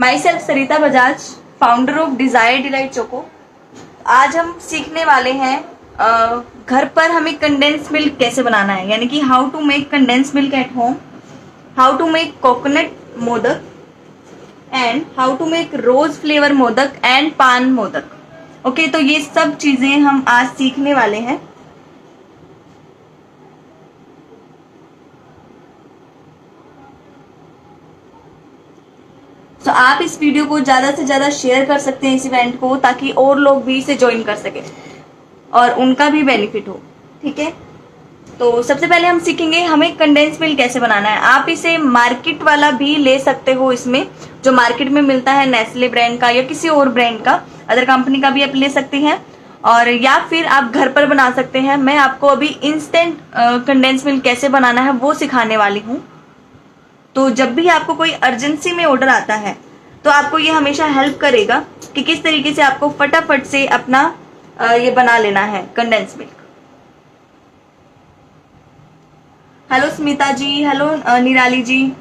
My self Sarita Bajaj, founder of desire delight choco. आज हम सीखने वाले हैं घर पर हमें कंडेंस मिल्क कैसे बनाना है, यानी कि how to make condense milk at home, how to make coconut modak and how to make rose flavour modak and paan modak. Okay, तो ये सब चीजें हम आज सीखने वाले हैं। तो आप इस वीडियो को ज्यादा से ज्यादा शेयर कर सकते हैं इस इवेंट को, ताकि और लोग भी इसे ज्वाइन कर सके और उनका भी बेनिफिट हो। ठीक है, तो सबसे पहले हम सीखेंगे हमें कंडेंस मिल्क कैसे बनाना है। आप इसे मार्केट वाला भी ले सकते हो, इसमें जो मार्केट में मिलता है नेस्ले ब्रांड का या किसी और ब्रांड का, अदर कंपनी का भी आप ले सकते हैं, और या फिर आप घर पर बना सकते हैं। मैं आपको अभी इंस्टेंट कंडेंस मिल्क कैसे बनाना है वो सिखाने वाली हूँ। तो जब भी आपको कोई अर्जेंसी में ऑर्डर आता है तो आपको ये हमेशा हेल्प करेगा कि किस तरीके से आपको फटाफट से अपना ये बना लेना है कंडेंस मिल्क। हेलो स्मिता जी, हेलो निराली जी।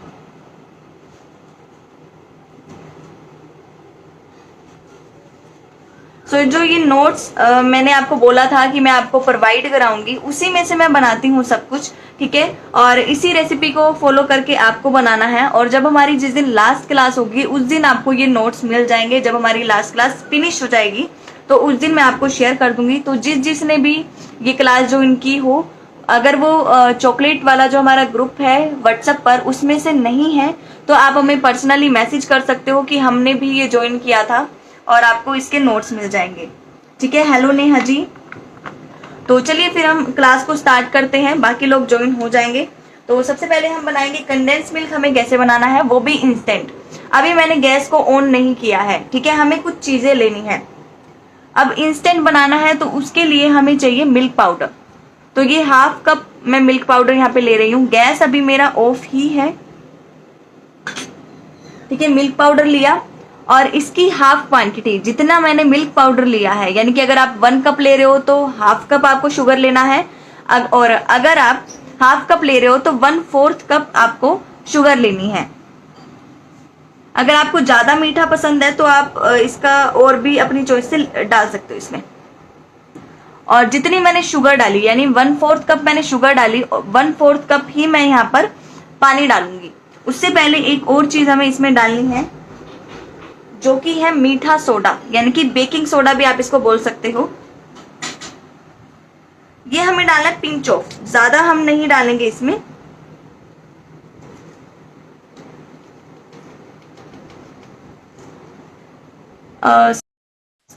सो जो ये नोट्स मैंने आपको बोला था कि मैं आपको प्रोवाइड कराऊंगी, उसी में से मैं बनाती हूँ सब कुछ। ठीक है, और इसी रेसिपी को फॉलो करके आपको बनाना है। और जब हमारी जिस दिन लास्ट क्लास होगी उस दिन आपको ये नोट्स मिल जाएंगे। जब हमारी लास्ट क्लास फिनिश हो जाएगी तो उस दिन मैं आपको शेयर कर दूंगी। तो जिसने भी ये क्लास ज्वाइन की हो, अगर वो चॉकलेट वाला जो हमारा ग्रुप है व्हाट्सएप पर उसमें से नहीं है, तो आप हमें पर्सनली मैसेज कर सकते हो कि हमने भी ये ज्वाइन किया था, और आपको इसके नोट्स मिल जाएंगे। ठीक है, हेलो नेहा जी। तो चलिए फिर हम क्लास को स्टार्ट करते हैं, बाकी लोग ज्वाइन हो जाएंगे। तो सबसे पहले हम बनाएंगे कंडेंस मिल्क। हमें कैसे बनाना है, वो भी इंस्टेंट। अभी मैंने गैस को ऑन नहीं किया है। ठीक है, हमें कुछ चीजें लेनी है। अब इंस्टेंट बनाना है तो उसके लिए हमें चाहिए मिल्क पाउडर। तो ये हाफ कप मैं मिल्क पाउडर यहाँ पे ले रही हूँ। गैस अभी मेरा ऑफ ही है। ठीक है, मिल्क पाउडर लिया और इसकी हाफ क्वांटिटी, जितना मैंने मिल्क पाउडर लिया है, यानी कि अगर आप 1 कप ले रहे हो तो हाफ कप आपको शुगर लेना है, और अगर आप हाफ कप ले रहे हो तो 1/4 कप आपको शुगर लेनी है। अगर आपको ज्यादा मीठा पसंद है तो आप इसका और भी अपनी चॉइस से डाल सकते हो इसमें। और जितनी मैंने शुगर डाली, यानी 1/4 कप मैंने शुगर डाली, 1/4 कप ही मैं यहाँ पर पानी डालूंगी। उससे पहले एक और चीज हमें इसमें डालनी है, जो कि है मीठा सोडा, यानी कि बेकिंग सोडा भी आप इसको बोल सकते हो। ये हमें डालना है पिंच ऑफ, ज्यादा हम नहीं डालेंगे इसमें।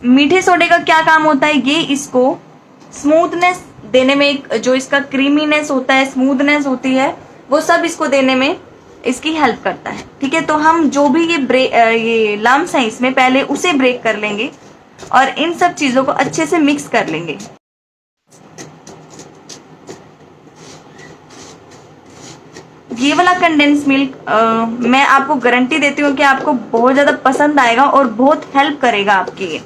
मीठे सोडे का क्या काम होता है, ये इसको स्मूथनेस देने में, जो इसका क्रीमीनेस होता है, स्मूथनेस होती है, वो सब इसको देने में इसकी हेल्प करता है। ठीक है, तो हम जो भी ये लम्स हैं इसमें, पहले उसे ब्रेक कर लेंगे और इन सब चीजों को अच्छे से मिक्स कर लेंगे। ये वाला कंडेंस मिल्क मैं आपको गारंटी देती हूँ कि आपको बहुत ज्यादा पसंद आएगा और बहुत हेल्प करेगा आपकी ये,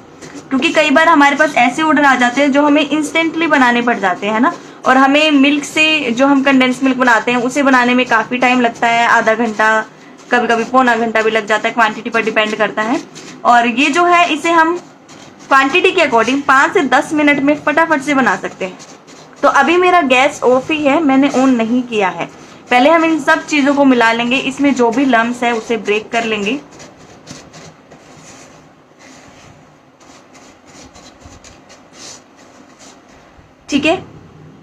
क्योंकि कई बार हमारे पास ऐसे ऑर्डर आ जाते हैं जो हमें इंस्टेंटली बनाने पड़ जाते हैं ना, और हमें मिल्क से जो हम कंडेंस मिल्क बनाते हैं उसे बनाने में काफी टाइम लगता है, आधा घंटा, कभी कभी पौना घंटा भी लग जाता है, क्वांटिटी पर डिपेंड करता है। और ये जो है इसे हम क्वांटिटी के अकॉर्डिंग 5 से 10 मिनट में फटाफट से बना सकते हैं। तो अभी मेरा गैस ऑफ ही है, मैंने ऑन नहीं किया है। पहले हम इन सब चीजों को मिला लेंगे, इसमें जो भी लम्स है उसे ब्रेक कर लेंगे। ठीक है,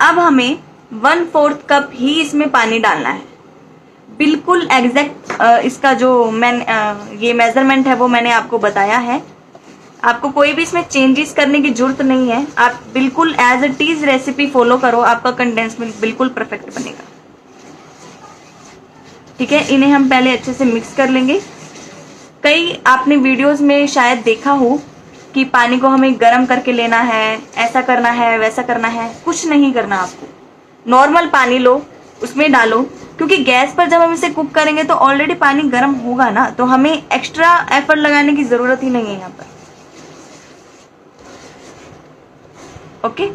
अब हमें 1/4 कप ही इसमें पानी डालना है। बिल्कुल एग्जैक्ट इसका जो ये मेजरमेंट है वो मैंने आपको बताया है। आपको कोई भी इसमें चेंजेस करने की जरूरत नहीं है। आप बिल्कुल as it is recipe follow करो, आपका कंडेंस मिल्क बिल्कुल परफेक्ट बनेगा। ठीक है, इन्हें हम पहले अच्छे से मिक्स कर लेंगे। कई आपने वीडियोस में शायद देखा हो कि पानी को हमें गर्म करके लेना है, ऐसा करना है, वैसा करना है। कुछ नहीं करना, आपको नॉर्मल पानी लो, उसमें डालो, क्योंकि गैस पर जब हम इसे कुक करेंगे तो ऑलरेडी पानी गर्म होगा ना, तो हमें एक्स्ट्रा एफर्ट लगाने की जरूरत ही नहीं है यहाँ पर। ओके,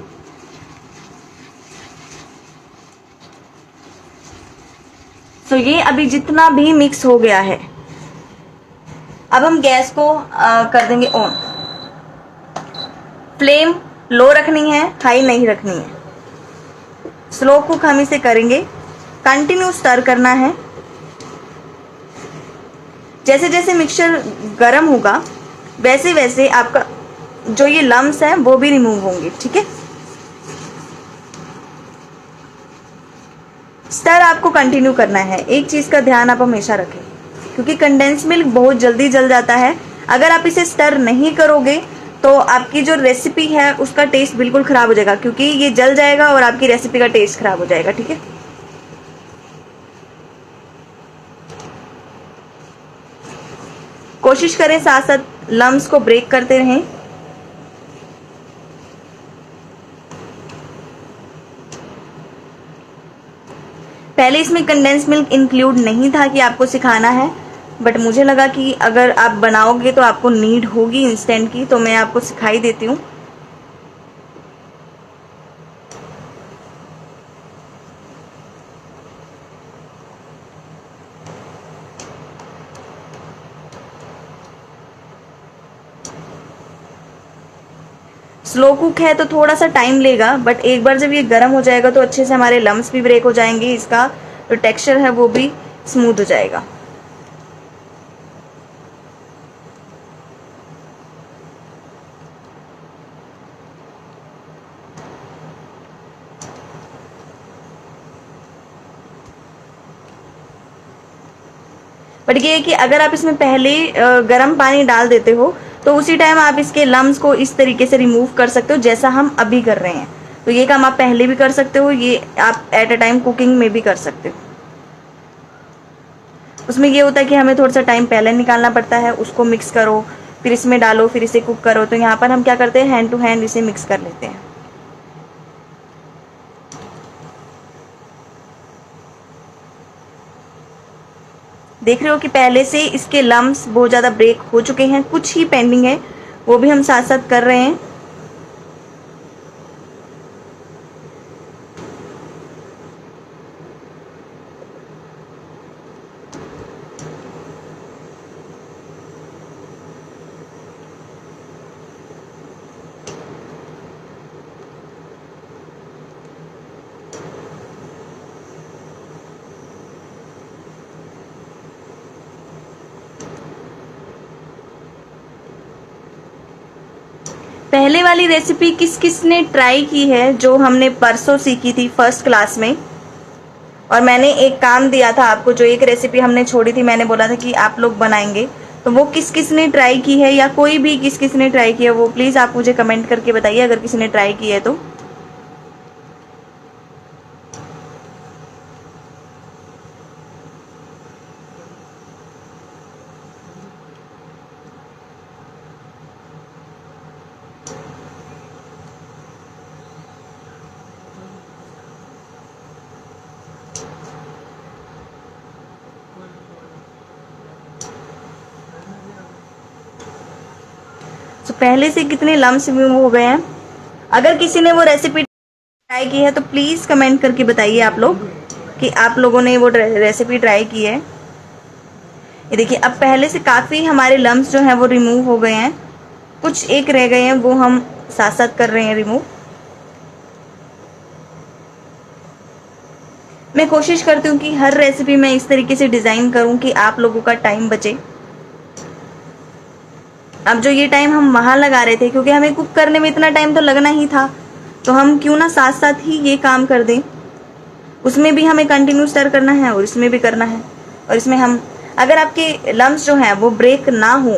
तो ये अभी जितना भी मिक्स हो गया है, अब हम गैस को कर देंगे ऑन। फ्लेम लो रखनी है, हाई नहीं रखनी है। स्लो कुक हम इसे करेंगे, कंटिन्यू स्टर करना है। जैसे जैसे मिक्सचर गर्म होगा वैसे वैसे आपका जो ये लम्स है वो भी रिमूव होंगे, ठीक है। स्टर आपको कंटिन्यू करना है। एक चीज का ध्यान आप हमेशा रखें, क्योंकि कंडेंस मिल्क बहुत जल्दी जल जाता है। अगर आप इसे स्टर नहीं करोगे तो आपकी जो रेसिपी है उसका टेस्ट बिल्कुल खराब हो जाएगा, क्योंकि ये जल जाएगा और आपकी रेसिपी का टेस्ट खराब हो जाएगा, ठीक है। कोशिश करें साथ साथ लम्स को ब्रेक करते रहें। पहले इसमें कंडेंस मिल्क इंक्लूड नहीं था कि आपको सिखाना है, बट मुझे लगा कि अगर आप बनाओगे तो आपको नीड होगी इंस्टेंट की, तो मैं आपको सिखाई देती हूँ। स्लो कुक है तो थोड़ा सा टाइम लेगा, बट एक बार जब ये गर्म हो जाएगा तो अच्छे से हमारे लम्स भी ब्रेक हो जाएंगे, इसका जो टेक्सचर है वो भी स्मूथ हो जाएगा। बट ये है कि अगर आप इसमें पहले गर्म पानी डाल देते हो तो उसी टाइम आप इसके लम्स को इस तरीके से रिमूव कर सकते हो जैसा हम अभी कर रहे हैं। तो ये काम आप पहले भी कर सकते हो, ये आप एट अ टाइम कुकिंग में भी कर सकते हो। उसमें ये होता है कि हमें थोड़ा सा टाइम पहले निकालना पड़ता है, उसको मिक्स करो फिर इसमें डालो फिर इसे कुक करो। तो यहाँ पर हम क्या करते हैं, हैंड टू हैंड इसे मिक्स कर लेते हैं। देख रहे हो कि पहले से इसके लम्स बहुत ज़्यादा ब्रेक हो चुके हैं, कुछ ही पेंडिंग है, वो भी हम साथ साथ कर रहे हैं। पहले वाली रेसिपी किस किस ने ट्राई की है, जो हमने परसों सीखी थी फर्स्ट क्लास में। और मैंने एक काम दिया था आपको, जो एक रेसिपी हमने छोड़ी थी, मैंने बोला था कि आप लोग बनाएंगे, तो वो किस किस ने ट्राई की है, या कोई भी किस किस ने ट्राई की है, वो प्लीज़ आप मुझे कमेंट करके बताइए अगर किसी ने ट्राई की है तो। तो पहले से कितने लम्स रिमूव हो गए हैं। अगर किसी ने वो रेसिपी ट्राई की है तो प्लीज़ कमेंट करके बताइए आप लोग कि आप लोगों ने वो रेसिपी ट्राई की है। ये देखिए अब पहले से काफ़ी हमारे लम्स जो हैं वो रिमूव हो गए हैं, कुछ एक रह गए हैं, वो हम साथ साथ कर रहे हैं रिमूव। मैं कोशिश करती हूँ कि हर रेसिपी मैं इस तरीके से डिज़ाइन करूँ कि आप लोगों का टाइम बचे। अब जो ये टाइम हम वहाँ लगा रहे थे, क्योंकि हमें कुक करने में इतना टाइम तो लगना ही था, तो हम क्यों ना साथ साथ ही ये काम कर दें। उसमें भी हमें कंटिन्यू स्टर करना है और इसमें भी करना है। और इसमें हम, अगर आपके लम्स जो हैं वो ब्रेक ना हो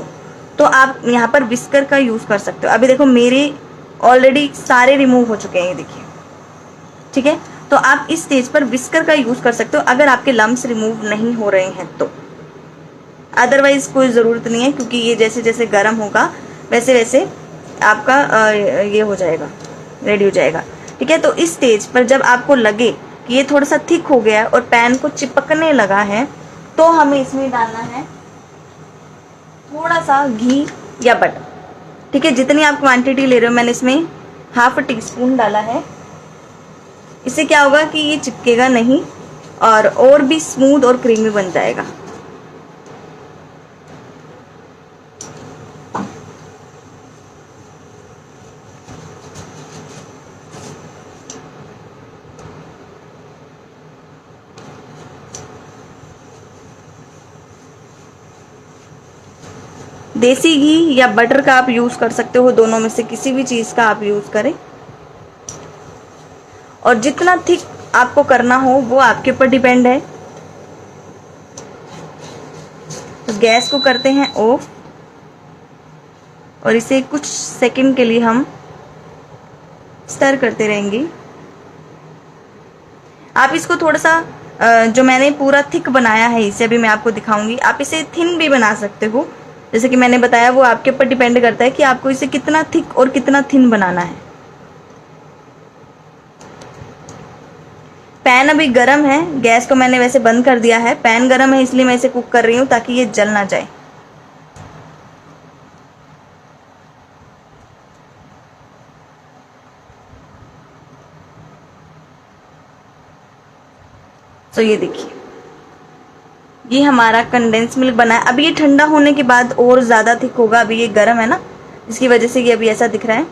तो आप यहाँ पर विस्कर का यूज़ कर सकते हो। अभी देखो मेरे ऑलरेडी सारे रिमूव हो चुके हैं, ये देखिए, ठीक है। तो आप इस स्टेज पर विस्कर का यूज़ कर सकते हो अगर आपके लम्स रिमूव नहीं हो रहे हैं तो। अदरवाइज कोई ज़रूरत नहीं है, क्योंकि ये जैसे जैसे गर्म होगा वैसे वैसे आपका ये हो जाएगा, रेडी हो जाएगा, ठीक है। तो इस स्टेज पर जब आपको लगे कि ये थोड़ा सा थिक हो गया और पैन को चिपकने लगा है, तो हमें इसमें डालना है थोड़ा सा घी या बटर, ठीक है। जितनी आप क्वांटिटी ले रहे हो, मैंने इसमें हाफ टी-स्पून डाला है। इससे क्या होगा कि ये चिपकेगा नहीं और भी स्मूथ और क्रीमी बन जाएगा। देसी घी या बटर का आप यूज़ कर सकते हो, दोनों में से किसी भी चीज़ का आप यूज़ करें। और जितना थिक आपको करना हो वो आपके ऊपर डिपेंड है। तो गैस को करते हैं ऑफ और इसे कुछ सेकंड के लिए हम स्टर करते रहेंगे। आप इसको थोड़ा सा जो मैंने पूरा थिक बनाया है इसे अभी मैं आपको दिखाऊंगी, आप इसे थिन भी बना सकते हो। जैसे कि मैंने बताया वो आपके ऊपर डिपेंड करता है कि आपको इसे कितना थिक और कितना थिन बनाना है। पैन अभी गरम है, गैस को मैंने वैसे बंद कर दिया है। पैन गरम है इसलिए मैं इसे कुक कर रही हूँ ताकि ये जल ना जाए। तो ये देखिए ये हमारा कंडेंस मिल्क बना है। अभी ये ठंडा होने के बाद और ज़्यादा थिक होगा। अभी ये गर्म है ना, इसकी वजह से ये अभी ऐसा दिख रहा है।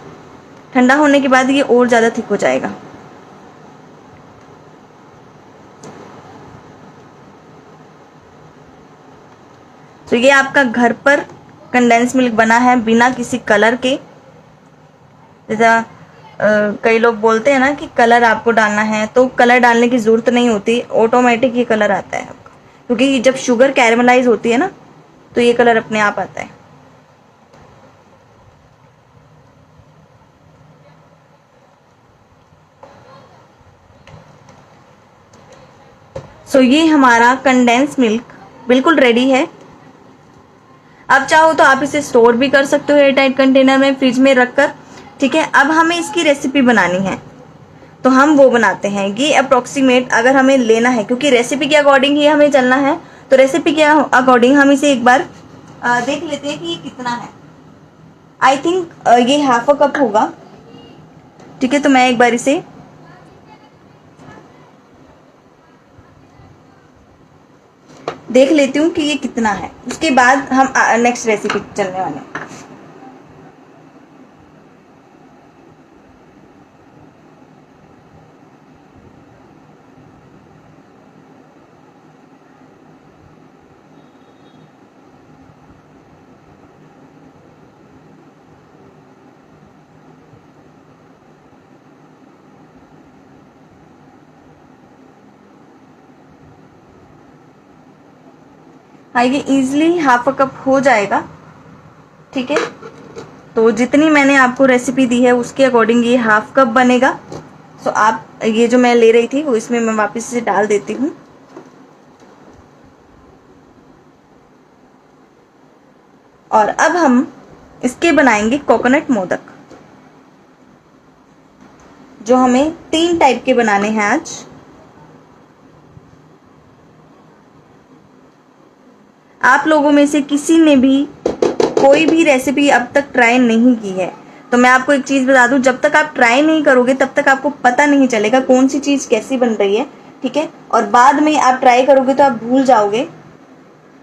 ठंडा होने के बाद ये और ज़्यादा थिक हो जाएगा। तो ये आपका घर पर कंडेंस मिल्क बना है बिना किसी कलर के। जैसा कई लोग बोलते हैं ना कि कलर आपको डालना है, तो कलर डालने की ज़रूरत नहीं होती, ऑटोमेटिक ये कलर आता है आपका। क्योंकि जब शुगर कैरमलाइज होती है ना तो ये कलर अपने आप आता है। सो ये हमारा कंडेंस मिल्क बिल्कुल रेडी है। अब चाहो तो आप इसे स्टोर भी कर सकते हो एयर टाइट कंटेनर में, फ्रिज में रखकर। ठीक है, अब हमें इसकी रेसिपी बनानी है तो हम वो बनाते हैं। ये अप्रोक्सीमेट अगर हमें लेना है, क्योंकि रेसिपी के अकॉर्डिंग ही हमें चलना है, तो रेसिपी के अकॉर्डिंग हम इसे एक बार देख लेते हैं कि ये कितना है। आई थिंक ये हाफ अ कप होगा। ठीक है, तो मैं एक बार इसे देख लेती हूँ कि ये कितना है, उसके बाद हम नेक्स्ट रेसिपी चलने वाले हैं। हाँ, ये इजीली हाफ अ कप हो जाएगा। ठीक है, तो जितनी मैंने आपको रेसिपी दी है उसके अकॉर्डिंग ये हाफ कप बनेगा। तो आप ये जो मैं ले रही थी वो इसमें मैं वापस से डाल देती हूँ। और अब हम इसके बनाएंगे कोकोनट मोदक, जो हमें 3 टाइप के बनाने हैं आज। आप लोगों में से किसी ने भी कोई भी रेसिपी अब तक ट्राई नहीं की है तो मैं आपको एक चीज़ बता दूं, जब तक आप ट्राई नहीं करोगे तब तक आपको पता नहीं चलेगा कौन सी चीज़ कैसी बन रही है। ठीक है, और बाद में आप ट्राई करोगे तो आप भूल जाओगे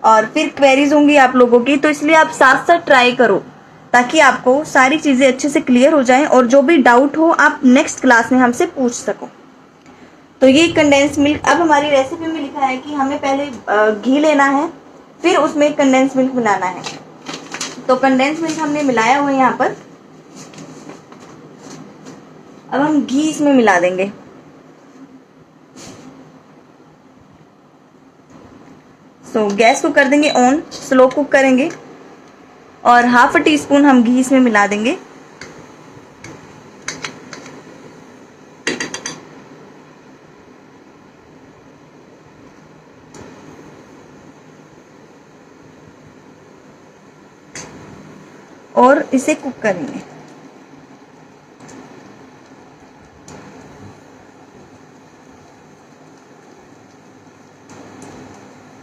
और फिर क्वेरीज होंगी आप लोगों की। तो इसलिए आप साथ साथ ट्राई करो ताकि आपको सारी चीज़ें अच्छे से क्लियर हो जाएं और जो भी डाउट हो आप नेक्स्ट क्लास में हमसे पूछ सको। तो ये कंडेंस मिल्क, अब हमारी रेसिपी में लिखा है कि हमें पहले घी लेना है, फिर उसमें कंडेंस मिल्क मिलाना है। तो कंडेंस मिल्क हमने मिलाया हुआ है यहाँ पर। अब हम घी इसमें मिला देंगे। सो गैस को कर देंगे ऑन, स्लो कुक करेंगे और हाफ टी स्पून हम घी इसमें मिला देंगे। और इसे कुक करेंगे।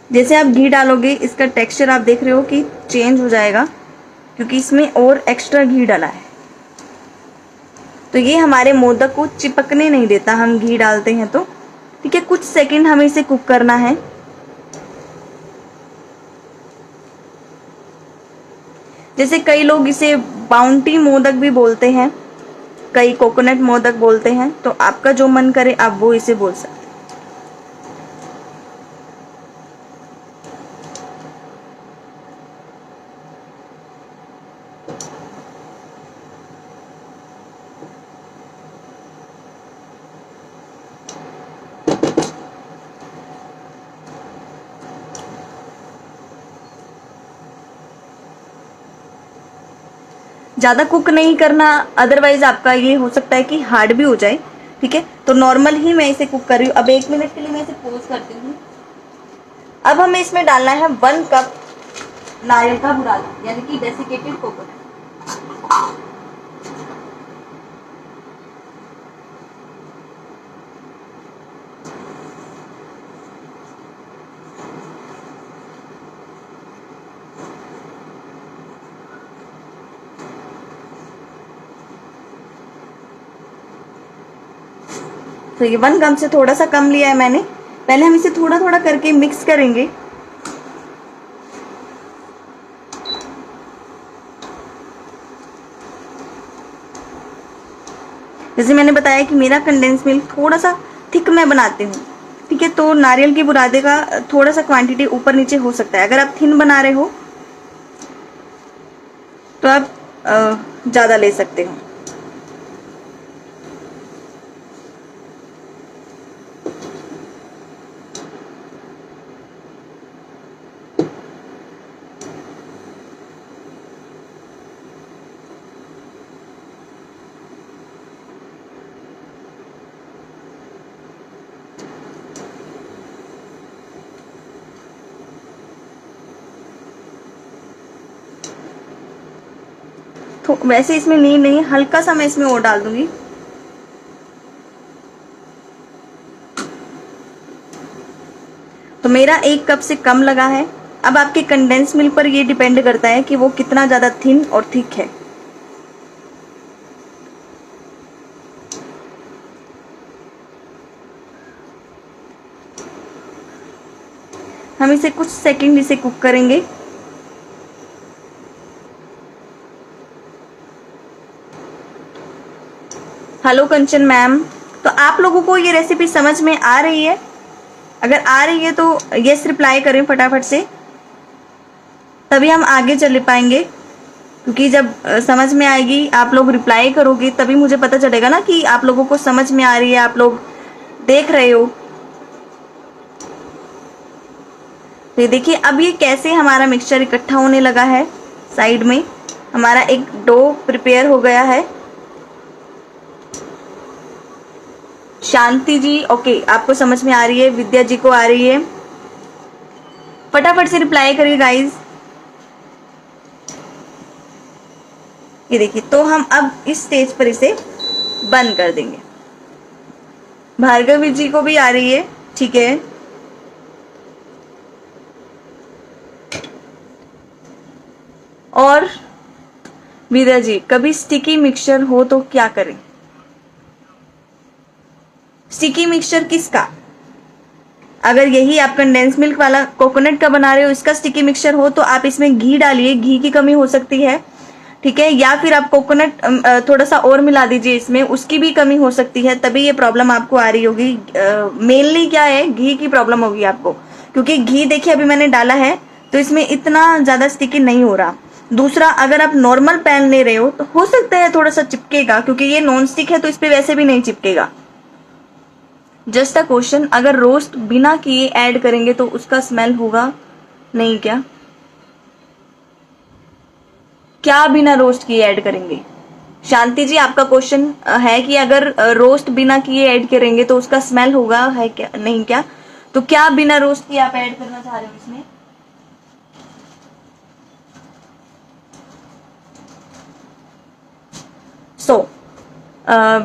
जैसे आप घी डालोगे इसका टेक्सचर आप देख रहे हो कि चेंज हो जाएगा, क्योंकि इसमें और एक्स्ट्रा घी डाला है। तो ये हमारे मोदक को चिपकने नहीं देता, हम घी डालते हैं तो। ठीक है, कुछ सेकंड हमें इसे कुक करना है। जैसे कई लोग इसे बाउंटी मोदक भी बोलते हैं, कई कोकोनट मोदक बोलते हैं, तो आपका जो मन करे आप वो इसे बोल सकते हैं। ज़्यादा कुक नहीं करना, अदरवाइज आपका ये हो सकता है कि हार्ड भी हो जाए। ठीक है, तो नॉर्मल ही मैं इसे कुक कर रही हूँ। अब 1 मिनट के लिए मैं इसे पॉज करती हूँ। अब हमें इसमें डालना है 1 कप नारियल का बुरादा, यानी कि डेसिकेटेड कोकोनट। तो ये 1 कप से थोड़ा सा कम लिया है मैंने। पहले हम इसे थोड़ा थोड़ा करके मिक्स करेंगे। जैसे मैंने बताया कि मेरा कंडेंस मिल्क थोड़ा सा थिक मैं बनाती हूँ। ठीक है, तो नारियल के बुरादे का थोड़ा सा क्वांटिटी ऊपर नीचे हो सकता है। अगर आप थिन बना रहे हो तो आप ज़्यादा ले सकते हो। तो वैसे इसमें नहीं, हल्का सा मैं इसमें और डाल दूंगी। तो मेरा 1 कप से कम लगा है। अब आपके कंडेंस मिल्क पर ये डिपेंड करता है कि वो कितना ज़्यादा थिन और थिक है। हम इसे कुछ सेकंड इसे कुक करेंगे। हेलो कंचन मैम, तो आप लोगों को ये रेसिपी समझ में आ रही है? अगर आ रही है तो यस रिप्लाई करें फटाफट से, तभी हम आगे चल पाएंगे। क्योंकि जब समझ में आएगी, आप लोग रिप्लाई करोगे, तभी मुझे पता चलेगा ना कि आप लोगों को समझ में आ रही है, आप लोग देख रहे हो। तो ये देखिए, अब ये कैसे हमारा मिक्सचर इकट्ठा होने लगा है। साइड में हमारा एक डो प्रिपेयर हो गया है। शांति जी, ओके, आपको समझ में आ रही है। विद्या जी को आ रही है। फटाफट से रिप्लाई करिए गाइज। ये देखिए, तो हम अब इस स्टेज पर इसे बंद कर देंगे। भार्गवी जी को भी आ रही है, ठीक है। और विद्या जी, कभी स्टिकी मिक्सचर हो तो क्या करें? स्टिकी मिक्सचर किसका? अगर यही आप कंडेंस मिल्क वाला कोकोनट का बना रहे हो, इसका स्टिकी मिक्सचर हो, तो आप इसमें घी डालिए। घी की कमी हो सकती है, ठीक है। या फिर आप कोकोनट थोड़ा सा और मिला दीजिए इसमें, उसकी भी कमी हो सकती है, तभी ये प्रॉब्लम आपको आ रही होगी। मेनली क्या है, घी की प्रॉब्लम होगी आपको। क्योंकि घी देखिए अभी मैंने डाला है तो इसमें इतना ज्यादा स्टिकी नहीं हो रहा। दूसरा, अगर आप नॉर्मल पैन ले रहे हो तो हो सकता है थोड़ा सा चिपकेगा, क्योंकि ये नॉन स्टिक है तो इस पे वैसे भी नहीं चिपकेगा। जस्ट अ क्वेश्चन, अगर रोस्ट बिना किए ऐड करेंगे तो उसका स्मेल होगा नहीं क्या? क्या बिना रोस्ट किए ऐड करेंगे? शांति जी, आपका क्वेश्चन है कि अगर रोस्ट बिना किए ऐड करेंगे तो उसका स्मेल होगा है क्या, नहीं क्या? तो क्या बिना रोस्ट किए आप ऐड करना चाह रहे हो इसमें? सो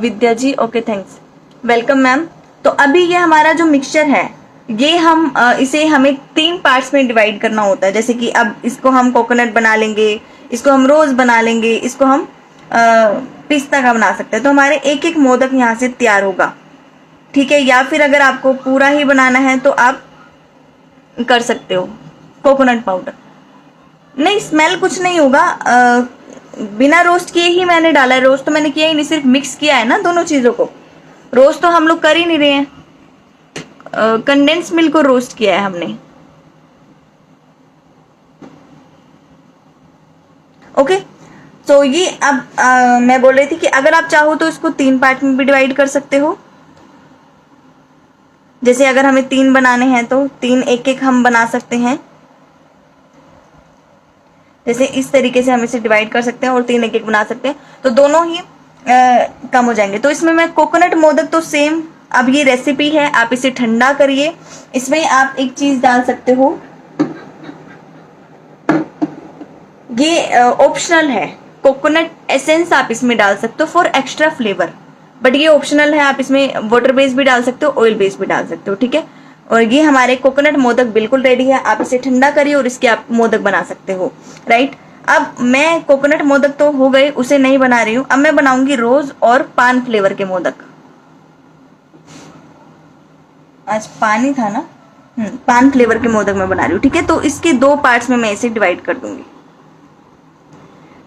विद्या जी, ओके, थैंक्स, वेलकम मैम। तो अभी ये हमारा जो मिक्सचर है, ये हम इसे हमें 3 पार्ट्स में डिवाइड करना होता है। जैसे कि अब इसको हम कोकोनट बना लेंगे, इसको हम रोज बना लेंगे, इसको हम पिस्ता का बना सकते हैं। तो हमारे एक एक मोदक यहाँ से तैयार होगा, ठीक है। या फिर अगर आपको पूरा ही बनाना है तो आप कर सकते हो कोकोनट पाउडर। नहीं, स्मेल कुछ नहीं होगा। बिना रोस्ट किए ही मैंने डाला है। रोस्ट तो मैंने किया ही नहीं, सिर्फ मिक्स किया है ना दोनों चीजों को। रोस्ट तो हम लोग कर ही नहीं रहे हैं, कंडेंस मिल्क को रोस्ट किया है हमने। ओके, तो ये अब मैं बोल रही थी कि अगर आप चाहो तो इसको 3 पार्ट में भी डिवाइड कर सकते हो। जैसे अगर हमें 3 बनाने हैं तो 3 एक एक हम बना सकते हैं। जैसे इस तरीके से हम इसे डिवाइड कर सकते हैं और 3 एक एक बना सकते हैं, तो दोनों ही कम हो जाएंगे। तो इसमें मैं कोकोनट मोदक तो सेम, अब ये रेसिपी है, आप इसे ठंडा करिए। इसमें आप एक चीज डाल सकते हो, ये ऑप्शनल है, कोकोनट एसेंस आप इसमें डाल सकते हो फॉर एक्स्ट्रा फ्लेवर, बट ये ऑप्शनल है। आप इसमें वाटर बेस भी डाल सकते हो, ऑयल बेस भी डाल सकते हो, ठीक है। और ये हमारे कोकोनट मोदक बिल्कुल रेडी है, आप इसे ठंडा करिए और इसके आप मोदक बना सकते हो, राइट। अब मैं कोकोनट मोदक तो हो गए, उसे नहीं बना रही हूँ, अब मैं बनाऊंगी रोज और पान फ्लेवर के मोदक। आज पानी था ना, पान फ्लेवर के मोदक मैं बना रही हूँ, ठीक है। तो इसके 2 पार्ट्स में मैं इसे डिवाइड कर दूंगी।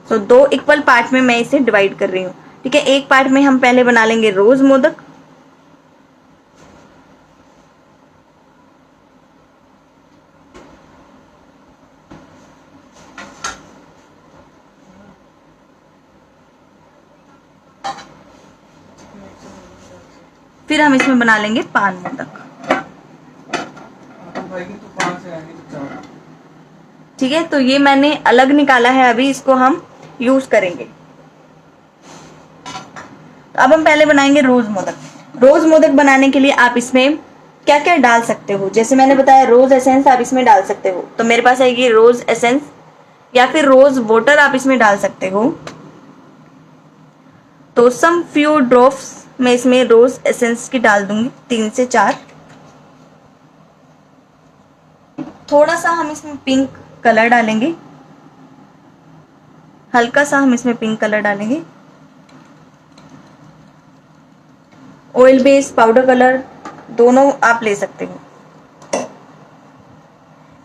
तो 2 इक्वल पार्ट में मैं इसे डिवाइड कर रही हूँ, ठीक है। एक पार्ट में हम पहले बना लेंगे रोज मोदक, फिर हम इसमें बना लेंगे पान मोदक, ठीक है। तो ये मैंने अलग निकाला है, अभी इसको हम यूज करेंगे। तो अब हम पहले बनाएंगे रोज मोदक। रोज मोदक बनाने के लिए आप इसमें क्या क्या डाल सकते हो, जैसे मैंने बताया रोज एसेंस आप इसमें डाल सकते हो, तो मेरे पास आएगी रोज एसेंस, या फिर रोज वाटर आप इसमें डाल सकते हो। तो सम फ्यू ड्रॉप्स मैं इसमें रोज एसेंस की डाल दूंगी, 3 से 4। थोड़ा सा हम इसमें पिंक कलर डालेंगे, हल्का सा हम इसमें पिंक कलर डालेंगे। ऑयल बेस, पाउडर कलर दोनों आप ले सकते हो,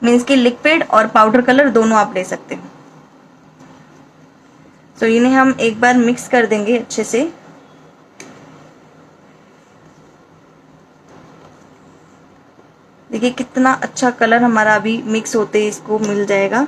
मीन्स कि लिक्विड और पाउडर कलर दोनों आप ले सकते हो। तो इन्हें हम एक बार मिक्स कर देंगे अच्छे से। देखिए कितना अच्छा कलर हमारा अभी मिक्स होते ही इसको मिल जाएगा।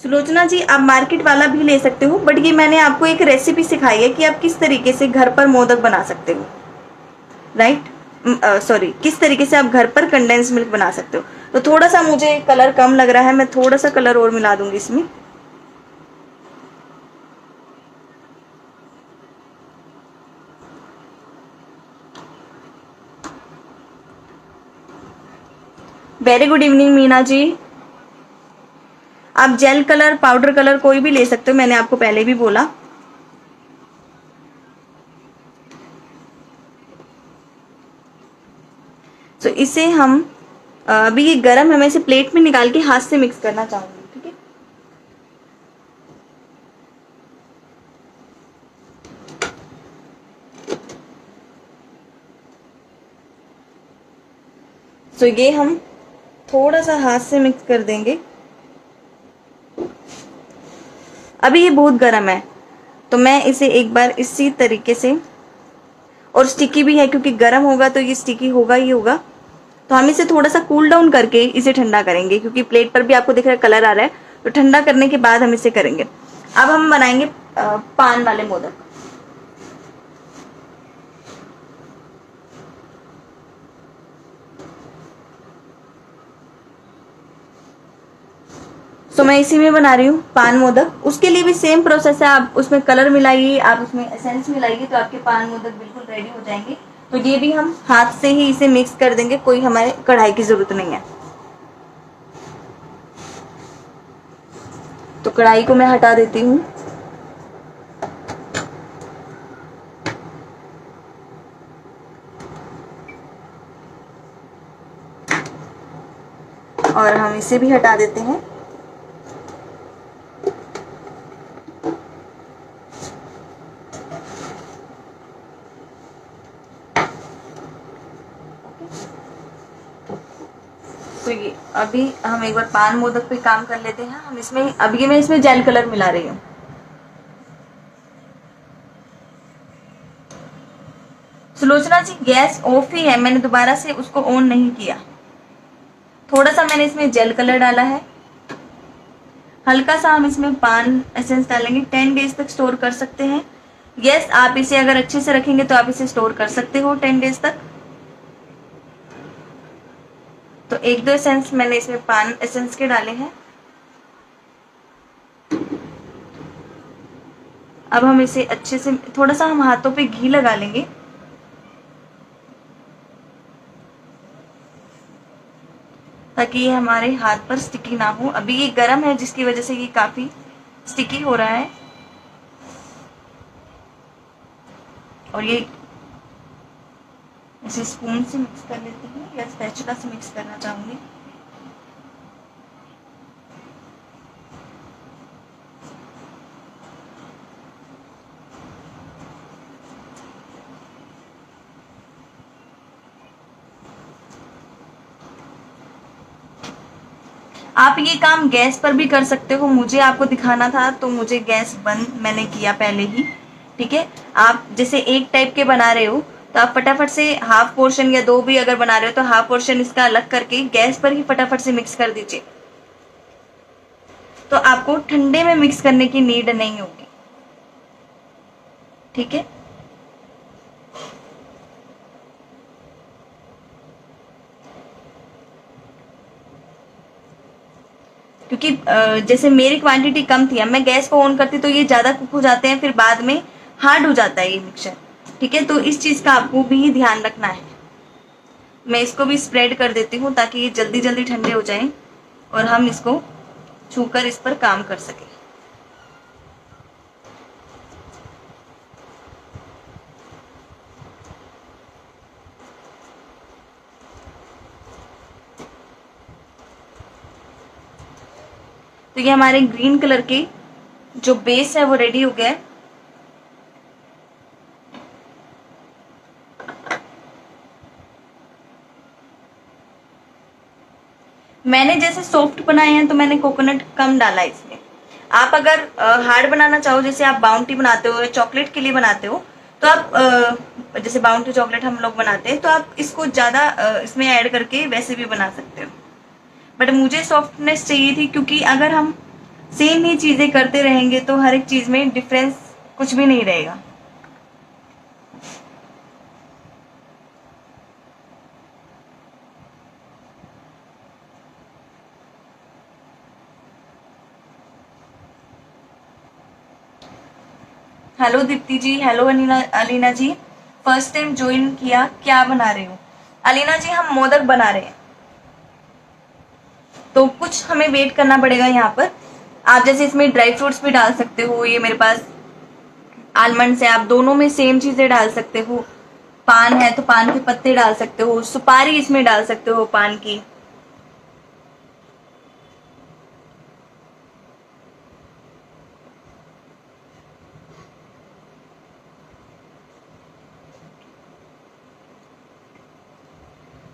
सुलोचना जी, आप मार्केट वाला भी ले सकते हो, बट ये मैंने आपको एक रेसिपी सिखाई है कि आप किस तरीके से घर पर मोदक बना सकते हो, राइट। सॉरी, किस तरीके से आप घर पर कंडेंस मिल्क बना सकते हो। तो थोड़ा सा मुझे कलर कम लग रहा है, मैं थोड़ा सा कलर और मिला दूंगी इसमें। Very good evening Meena ji. आप जेल कलर, पाउडर कलर कोई भी ले सकते हो, मैंने आपको पहले भी बोला। तो इसे हम अभी ये गरम है, मैं इसे प्लेट में निकाल के हाथ से मिक्स करना चाहूंगी, ठीक है। तो ये हम थोड़ा सा हाथ से मिक्स कर देंगे। अभी ये बहुत गर्म है, तो मैं इसे एक बार इसी तरीके से, और स्टिकी भी है क्योंकि गर्म होगा तो ये स्टिकी होगा ही होगा। तो हम इसे थोड़ा सा कूल डाउन करके इसे ठंडा करेंगे, क्योंकि प्लेट पर भी आपको दिख रहा है कलर आ रहा है, तो ठंडा करने के बाद हम इसे करेंगे। अब हम बनाएंगे पान वाले मोदक। तो मैं इसी में बना रही हूँ पान मोदक। उसके लिए भी सेम प्रोसेस है, आप उसमें कलर मिलाइए, आप उसमें एसेंस मिलाइए, तो आपके पान मोदक बिल्कुल रेडी हो जाएंगे। तो ये भी हम हाथ से ही इसे मिक्स कर देंगे, कोई हमारे कढ़ाई की जरूरत नहीं है। तो कढ़ाई को मैं हटा देती हूँ। और हम इसे भी हटा देते हैं। तो ये अभी हम एक बार पान मोदक पे काम कर लेते हैं। हम इसमें अब ये मैं इसमें जेल कलर मिला रही हूँ। सुलोचना जी, गैस ऑफ ही है, मैंने दोबारा से उसको ऑन नहीं किया। थोड़ा सा मैंने इसमें जेल कलर डाला है, हल्का सा हम इसमें पान एसेंस डालेंगे। 10 डेज तक स्टोर कर सकते हैं। यस, आप इसे अगर अच्छे से रखेंगे तो आप इसे स्टोर कर सकते हो 10 डेज तक। तो 1-2 एसेंस मैंने इसमें पान एसेंस के डाले हैं। अब हम इसे अच्छे से, थोड़ा सा हम हाथों पे घी लगा लेंगे ताकि ये हमारे हाथ पर स्टिकी ना हो। अभी ये गर्म है जिसकी वजह से ये काफी स्टिकी हो रहा है। और ये इसे स्पून से मिक्स कर लेते हैं या स्पैचुला से मिक्स करना चाहूंगी। आप ये काम गैस पर भी कर सकते हो, मुझे आपको दिखाना था तो मुझे गैस बंद मैंने किया पहले ही। ठीक है, आप जैसे एक टाइप के बना रहे हो तो आप फटाफट से हाफ पोर्शन या 2 भी अगर बना रहे हो तो हाफ पोर्शन इसका अलग करके गैस पर ही फटाफट से मिक्स कर दीजिए, तो आपको ठंडे में मिक्स करने की नीड नहीं होगी। ठीक है, क्योंकि जैसे मेरी क्वांटिटी कम थी, अब मैं गैस को ऑन करती तो ये ज्यादा कुक हो जाते हैं, फिर बाद में हार्ड हो जाता है ये मिक्सचर। ठीक है, तो इस चीज का आपको भी ध्यान रखना है। मैं इसको भी स्प्रेड कर देती हूँ ताकि ये जल्दी जल्दी ठंडे हो जाएं और हम इसको छूकर इस पर काम कर सकें। तो ये हमारे ग्रीन कलर के जो बेस है वो रेडी हो गया है। मैंने जैसे सॉफ्ट बनाए हैं तो मैंने कोकोनट कम डाला है इसमें। आप अगर हार्ड बनाना चाहो, जैसे आप बाउंटी बनाते हो या चॉकलेट के लिए बनाते हो, तो आप जैसे बाउंटी चॉकलेट हम लोग बनाते हैं तो आप इसको ज्यादा इसमें ऐड करके वैसे भी बना सकते हो। बट मुझे सॉफ्टनेस चाहिए थी, क्योंकि अगर हम सेम ही चीजें करते रहेंगे तो हर एक चीज में डिफरेंस कुछ भी नहीं रहेगा। हेलो दीप्ति जी, हेलो अलीना जी, फर्स्ट टाइम ज्वाइन किया, क्या बना रहे हो? अलीना जी, हम मोदक बना रहे हैं, तो कुछ हमें वेट करना पड़ेगा यहाँ पर। आप जैसे इसमें ड्राई फ्रूट्स भी डाल सकते हो, ये मेरे पास आलमंड्स है, आप दोनों में सेम चीजें डाल सकते हो। पान है तो पान के पत्ते डाल सकते हो, सुपारी इसमें डाल सकते हो पान की।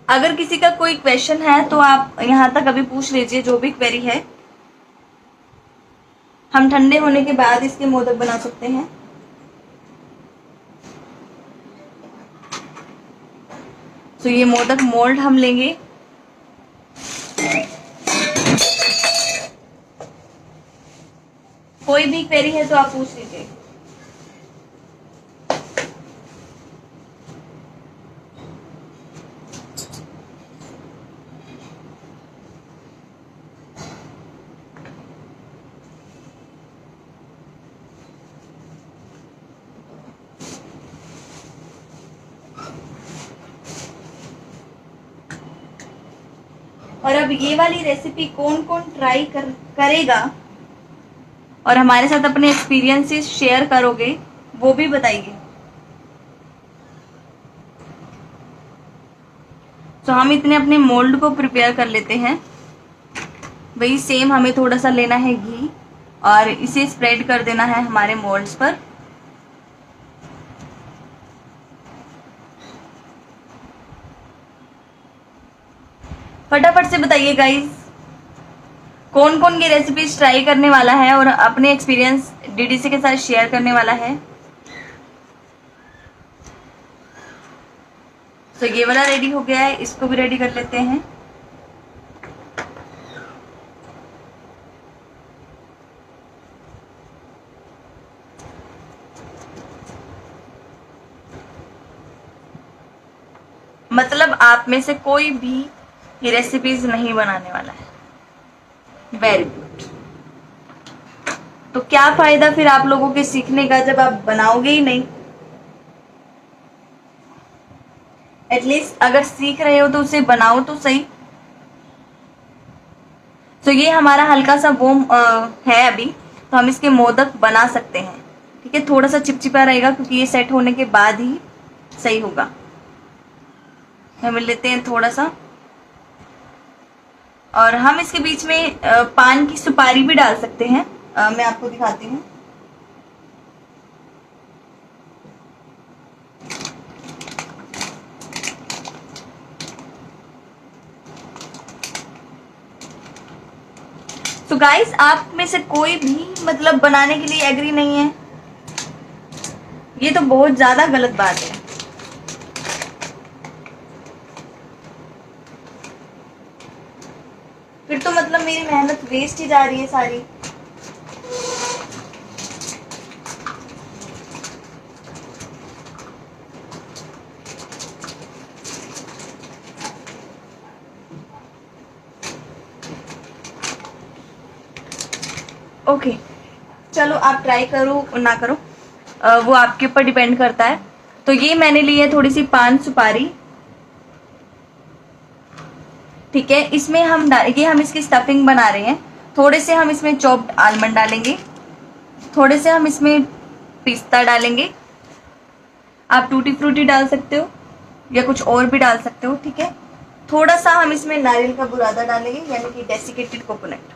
अगर किसी का कोई क्वेश्चन है तो आप यहाँ तक अभी पूछ लीजिए, जो भी क्वेरी है। हम ठंडे होने के बाद इसके मोदक बना सकते हैं। तो ये मोदक मोल्ड हम लेंगे। कोई भी क्वेरी है तो आप पूछ लीजिए। और अब ये वाली रेसिपी कौन कौन ट्राई करेगा और हमारे साथ अपने एक्सपीरियंसेस शेयर करोगे, वो भी बताइए। तो हम इतने अपने मोल्ड को प्रिपेयर कर लेते हैं। वही सेम हमें थोड़ा सा लेना है घी और इसे स्प्रेड कर देना है हमारे मोल्ड्स पर। फटाफट से बताइए गाइस, कौन कौन ये रेसिपीज ट्राई करने वाला है और अपने एक्सपीरियंस डीडीसी के साथ शेयर करने वाला है। तो ये वाला रेडी हो गया है, इसको भी रेडी कर लेते हैं। मतलब आप में से कोई भी ये रेसिपीज नहीं बनाने वाला है। Very good. तो क्या फायदा फिर आप लोगों के सीखने का जब आप बनाओगे ही नहीं। एटलीस्ट अगर सीख रहे हो तो उसे बनाओ तो सही। तो ये हमारा हल्का सा वोम है अभी, तो हम इसके मोदक बना सकते हैं। ठीक है, थोड़ा सा चिपचिपा रहेगा क्योंकि ये सेट होने के बाद ही सही होगा। हम लेते हैं थोड़ा सा, और हम इसके बीच में पान की सुपारी भी डाल सकते हैं। मैं आपको दिखाती हूँ। तो गाइस, आप में से कोई भी मतलब बनाने के लिए एग्री नहीं है, ये तो बहुत ज्यादा गलत बात है। फिर तो मतलब मेरी मेहनत वेस्ट ही जा रही है सारी। ओके, चलो आप ट्राई करो ना करो, वो आपके ऊपर डिपेंड करता है। तो ये मैंने ली है थोड़ी सी पान सुपारी। ठीक है, इसमें हम इसकी स्टफिंग बना रहे हैं। थोड़े से हम इसमें चॉप्ड आलमंड डालेंगे, थोड़े से हम इसमें पिस्ता डालेंगे। आप टूटी फ्रूटी डाल सकते हो या कुछ और भी डाल सकते हो। ठीक है, थोड़ा सा हम इसमें नारियल का बुरादा डालेंगे, यानी कि डेसिकेटेड कोकोनट।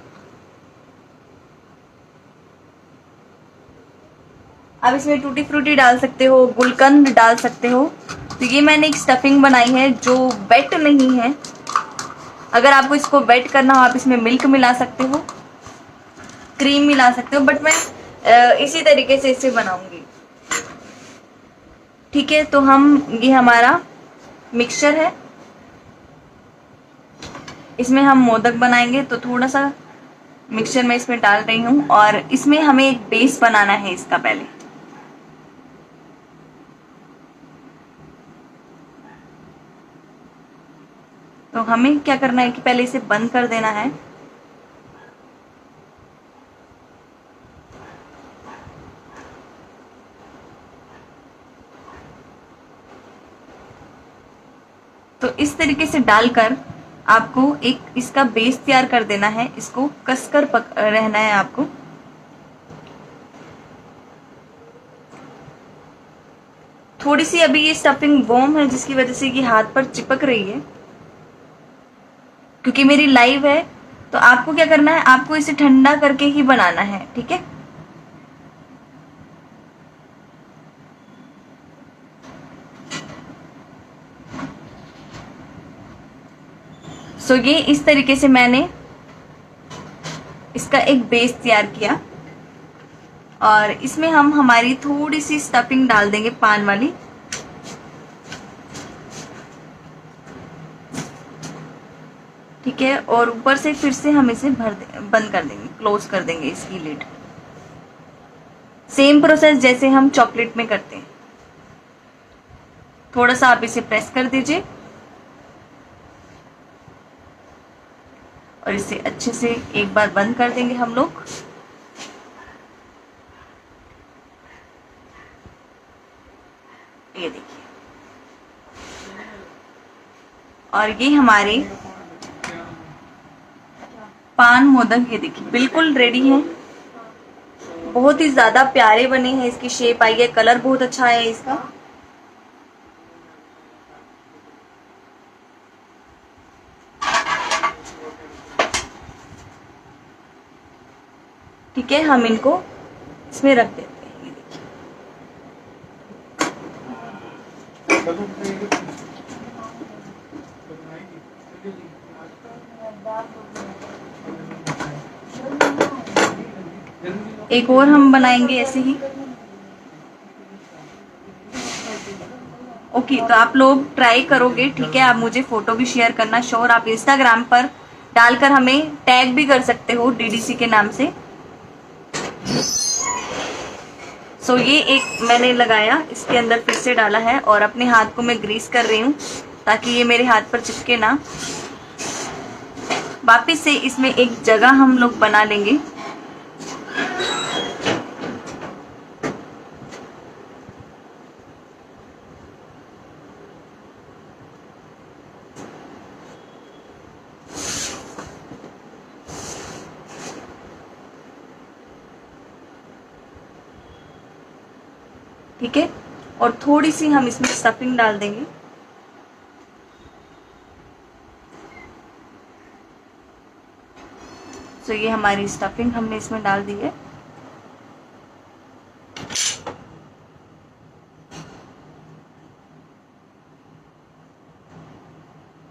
आप इसमें टूटी फ्रूटी डाल सकते हो, गुलकंद डाल सकते हो। तो ये मैंने एक स्टफिंग बनाई है जो वेट नहीं है। अगर आपको इसको वेट करना हो आप इसमें मिल्क मिला सकते हो, क्रीम मिला सकते हो, बट मैं इसी तरीके से इसे बनाऊंगी। ठीक है, तो ये हमारा मिक्सचर है, इसमें हम मोदक बनाएंगे। तो थोड़ा सा मिक्सचर मैं इसमें डाल रही हूँ, और इसमें हमें एक बेस बनाना है इसका पहले। तो हमें क्या करना है कि पहले इसे बंद कर देना है। तो इस तरीके से डालकर आपको एक इसका बेस तैयार कर देना है। इसको कसकर रहना है आपको। थोड़ी सी अभी ये स्टफिंग वार्म है, जिसकी वजह से ये हाथ पर चिपक रही है, क्योंकि मेरी लाइव है। तो आपको क्या करना है, आपको इसे ठंडा करके ही बनाना है। ठीक है, सो ये इस तरीके से मैंने इसका एक बेस तैयार किया, और इसमें हम हमारी थोड़ी सी स्टफिंग डाल देंगे पान वाली। ठीक है, और ऊपर से फिर से हम इसे बंद कर देंगे, क्लोज कर देंगे इसकी लिड। सेम प्रोसेस जैसे हम चॉकलेट में करते हैं। थोड़ा सा आप इसे प्रेस कर दीजिए, और इसे अच्छे से एक बार बंद कर देंगे हम लोग। ये देखिए, और ये हमारे पान मोदक ये देखिए बिल्कुल रेडी है। बहुत ही ज्यादा प्यारे बने हैं, इसकी शेप आई है, कलर बहुत अच्छा है इसका। ठीक है, हम इनको इसमें रख देते हैं। ये देखिए, एक और हम बनाएंगे ऐसे ही। ओके, तो आप लोग ट्राई करोगे। ठीक है, आप मुझे फोटो भी शेयर करना श्योर। आप इंस्टाग्राम पर डालकर हमें टैग भी कर सकते हो डीडीसी के नाम से। सो ये एक मैंने लगाया, इसके अंदर फिर से डाला है, और अपने हाथ को मैं ग्रीस कर रही हूँ। ताकि ये मेरे हाथ पर चिपके ना। वापिस से इसमें एक जगह हम लोग बना लेंगे। ठीक है, और थोड़ी सी हम इसमें स्टफिंग डाल देंगे। तो ये हमारी स्टफिंग हमने इसमें डाल दी है।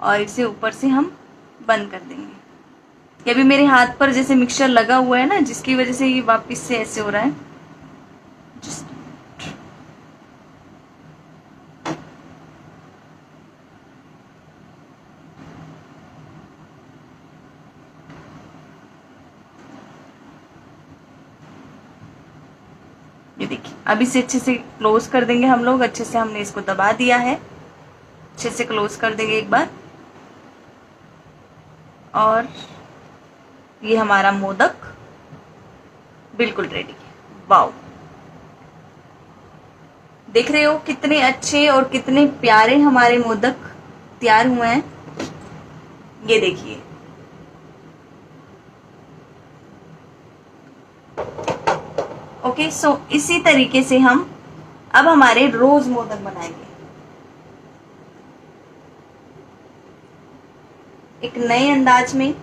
और इसे ऊपर से हम बंद कर देंगे। ये भी मेरे हाथ पर जैसे मिक्सचर लगा हुआ है ना, जिसकी वजह से ये वापस से ऐसे हो रहा है। ये देखिए, अब इसे अच्छे से क्लोज कर देंगे हम लोग। अच्छे से हमने इसको दबा दिया है, अच्छे से क्लोज कर देंगे एक बार। और ये हमारा मोदक बिल्कुल रेडी है। वाओ, देख रहे हो कितने अच्छे और कितने प्यारे हमारे मोदक तैयार हुए हैं। ये देखिए, ओके। सो इसी तरीके से हम अब हमारे रोज मोदक बनाएंगे, एक नए अंदाज में।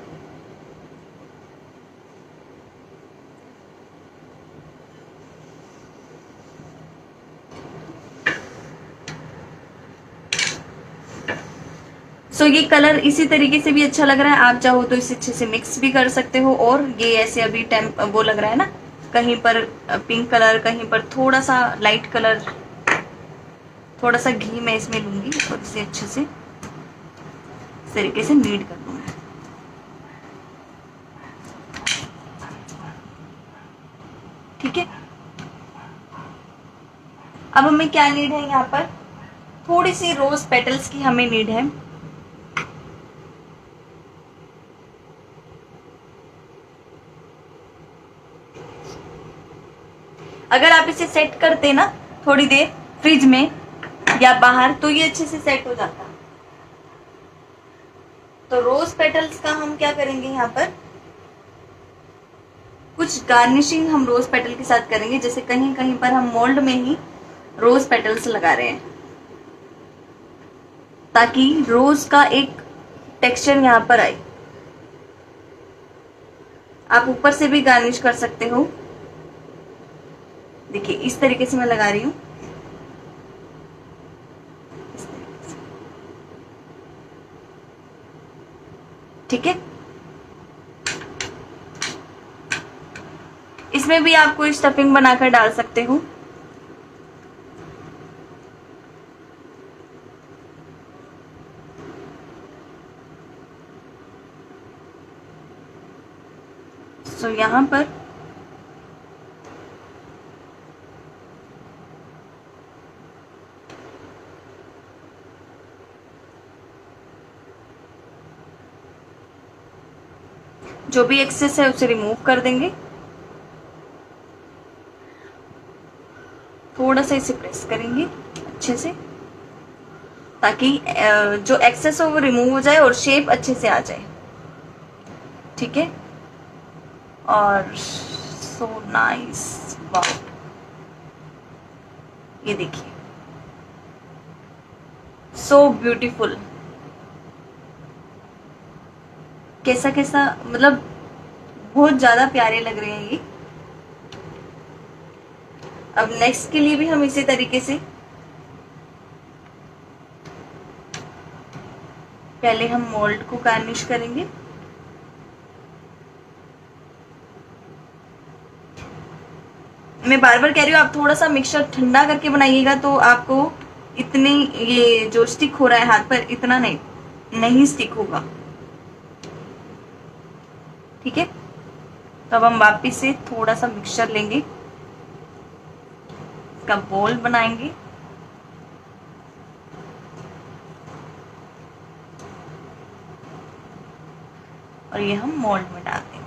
सो ये कलर इसी तरीके से भी अच्छा लग रहा है। आप चाहो तो इसे अच्छे से मिक्स भी कर सकते हो। और ये ऐसे अभी वो लग रहा है ना, कहीं पर पिंक कलर, कहीं पर थोड़ा सा लाइट कलर। थोड़ा सा घी मैं इसमें लूंगी और इसे अच्छे से इस तरीके से नीड कर दूंगा। ठीक है, अब हमें क्या नीड है, यहाँ पर थोड़ी सी रोज पेटल्स की हमें नीड है। अगर आप इसे सेट करते ना थोड़ी देर फ्रिज में या बाहर, तो ये अच्छे से सेट हो जाता। तो रोज पेटल्स का हम क्या करेंगे, यहाँ पर कुछ गार्निशिंग हम रोज पेटल के साथ करेंगे। जैसे कहीं कहीं पर हम मोल्ड में ही रोज पेटल्स लगा रहे हैं, ताकि रोज का एक टेक्सचर यहाँ पर आए। आप ऊपर से भी गार्निश कर सकते हो। देखिए, इस तरीके से मैं लगा रही हूं। ठीक है, इसमें भी आप कोई स्टफिंग बनाकर डाल सकते हो। सो यहां पर जो भी एक्सेस है उसे रिमूव कर देंगे। थोड़ा सा इसे प्रेस करेंगे अच्छे से, ताकि जो एक्सेस हो वो रिमूव हो जाए और शेप अच्छे से आ जाए। ठीक है, और सो नाइस, वाओ। ये देखिए, सो ब्यूटीफुल। कैसा कैसा, मतलब बहुत ज्यादा प्यारे लग रहे हैं ये। अब नेक्स्ट के लिए भी हम इसी तरीके से पहले हम मोल्ड को गार्निश करेंगे। मैं बार बार कह रही हूँ, आप थोड़ा सा मिक्सचर ठंडा करके बनाइएगा, तो आपको इतनी ये जो स्टिक हो रहा है हाथ पर, इतना नहीं स्टिक होगा। ठीक है, तो अब हम वापिस से थोड़ा सा मिक्सचर लेंगे, इसका बॉल बनाएंगे। और ये हम मोल्ड में डाल देंगे।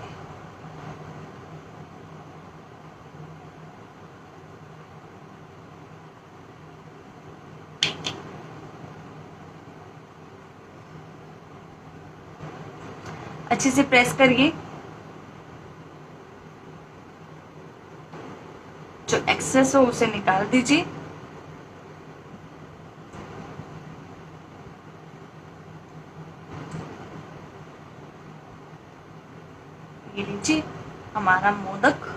अच्छे से प्रेस करिए, जो एक्सेस हो उसे निकाल दीजिए। ये लीजिए हमारा मोदक।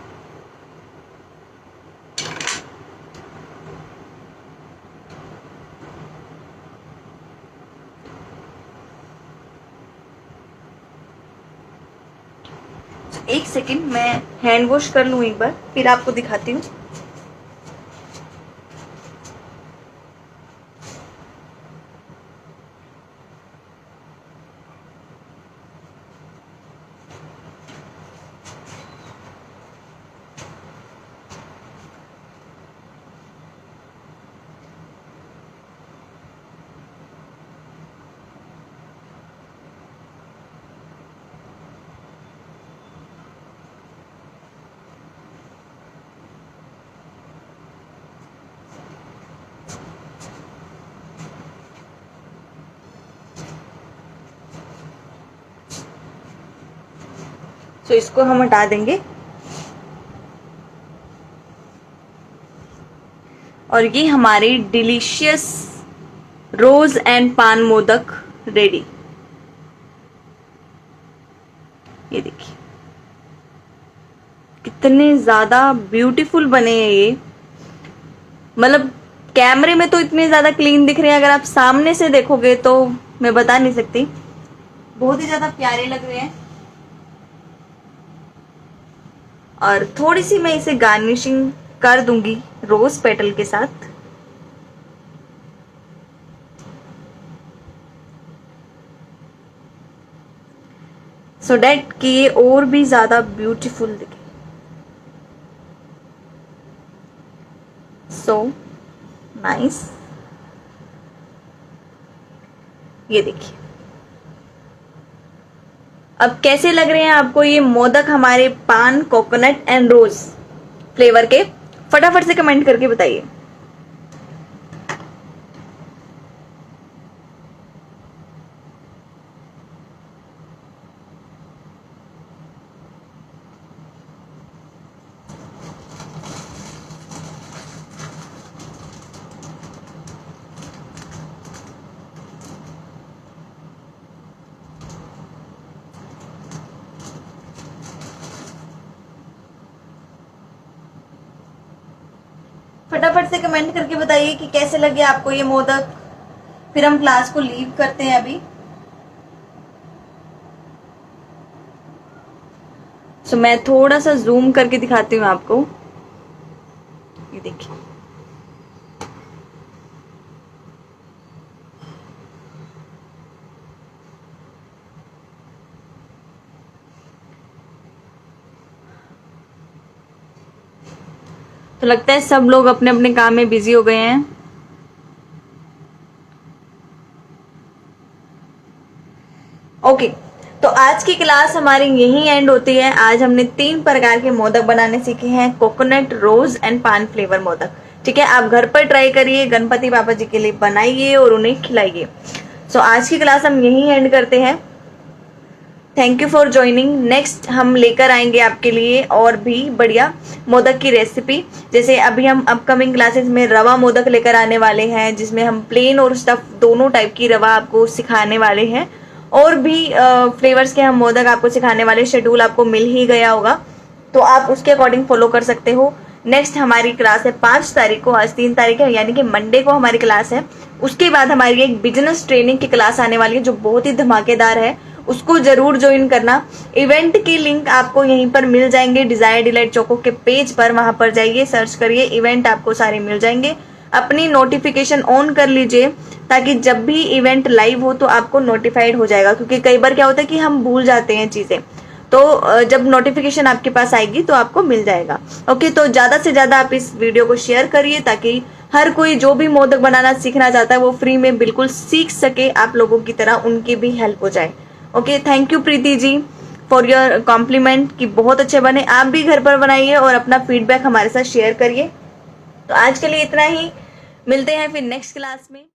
एक सेकंड, मैं हैंड वॉश कर लूं एक बार, फिर आपको दिखाती हूँ। तो इसको हम हटा देंगे और ये हमारी delicious rose and paan modak ready. ये देखिए कितने ज्यादा ब्यूटीफुल बने हैं ये। मतलब कैमरे में तो इतने ज्यादा क्लीन दिख रहे हैं, अगर आप सामने से देखोगे तो मैं बता नहीं सकती, बहुत ही ज्यादा प्यारे लग रहे हैं। और थोड़ी सी मैं इसे गार्निशिंग कर दूंगी रोज पेटल के साथ। सो डैट कि ये और भी ज्यादा ब्यूटीफुल दिखे। So nice. ये देखिए अब कैसे लग रहे हैं आपको ये मोदक हमारे पान, कोकोनट एंड रोज फ्लेवर के। फटाफट से कमेंट करके बताइए। फटाफट से कमेंट करके बताइए कि कैसे लगे आपको ये मोदक। फिर हम क्लास को लीव करते हैं अभी। सो मैं थोड़ा सा जूम करके दिखाती हूँ आपको। ये देखिए तो लगता है सब लोग अपने अपने काम में बिजी हो गए हैं। ओके, तो आज की क्लास हमारी यहीं एंड होती है। आज हमने 3 प्रकार के मोदक बनाने सीखे हैं, कोकोनट, रोज एंड पान फ्लेवर मोदक। ठीक है, आप घर पर ट्राई करिए, गणपति बाबा जी के लिए बनाइए और उन्हें खिलाइए। सो आज की क्लास हम यहीं एंड करते हैं। Thank you for joining. Next हम लेकर आएंगे आपके लिए और भी बढ़िया मोदक की रेसिपी। जैसे अभी हम अपकमिंग क्लासेस में रवा मोदक लेकर आने वाले हैं, जिसमें हम प्लेन और स्टफ दोनों टाइप की रवा आपको सिखाने वाले हैं। और भी फ्लेवर्स के हम मोदक आपको सिखाने वाले। शेड्यूल आपको मिल ही गया होगा, तो आप उसके अकॉर्डिंग फॉलो कर सकते हो। नेक्स्ट हमारी क्लास है 5 तारीख को, आज 3 तारीख है, यानी कि मंडे को हमारी क्लास है। उसके बाद हमारी एक बिजनेस ट्रेनिंग की क्लास आने वाली है जो बहुत ही धमाकेदार है, उसको जरूर ज्वाइन करना। इवेंट की लिंक आपको यहीं पर मिल जाएंगे, डिजायर डिलाइट चोको के पेज पर। वहां पर जाइए, सर्च करिए, इवेंट आपको सारे मिल जाएंगे। अपनी नोटिफिकेशन ऑन कर लीजिए ताकि जब भी इवेंट लाइव हो तो आपको नोटिफाइड हो जाएगा, क्योंकि कई बार क्या होता है कि हम भूल जाते हैं चीजें। तो जब नोटिफिकेशन आपके पास आएगी तो आपको मिल जाएगा। ओके, तो ज्यादा से ज्यादा आप इस वीडियो को शेयर करिए ताकि हर कोई जो भी मोदक बनाना सीखना चाहता है वो फ्री में बिल्कुल सीख सके, आप लोगों की तरह उनकी भी हेल्प हो जाए। Okay, thank you Preeti ji. For your compliment कि बहुत अच्छे बने। आप भी घर पर बनाइए और अपना फीडबैक हमारे साथ शेयर करिए। तो आज के लिए इतना ही, मिलते हैं फिर नेक्स्ट क्लास में।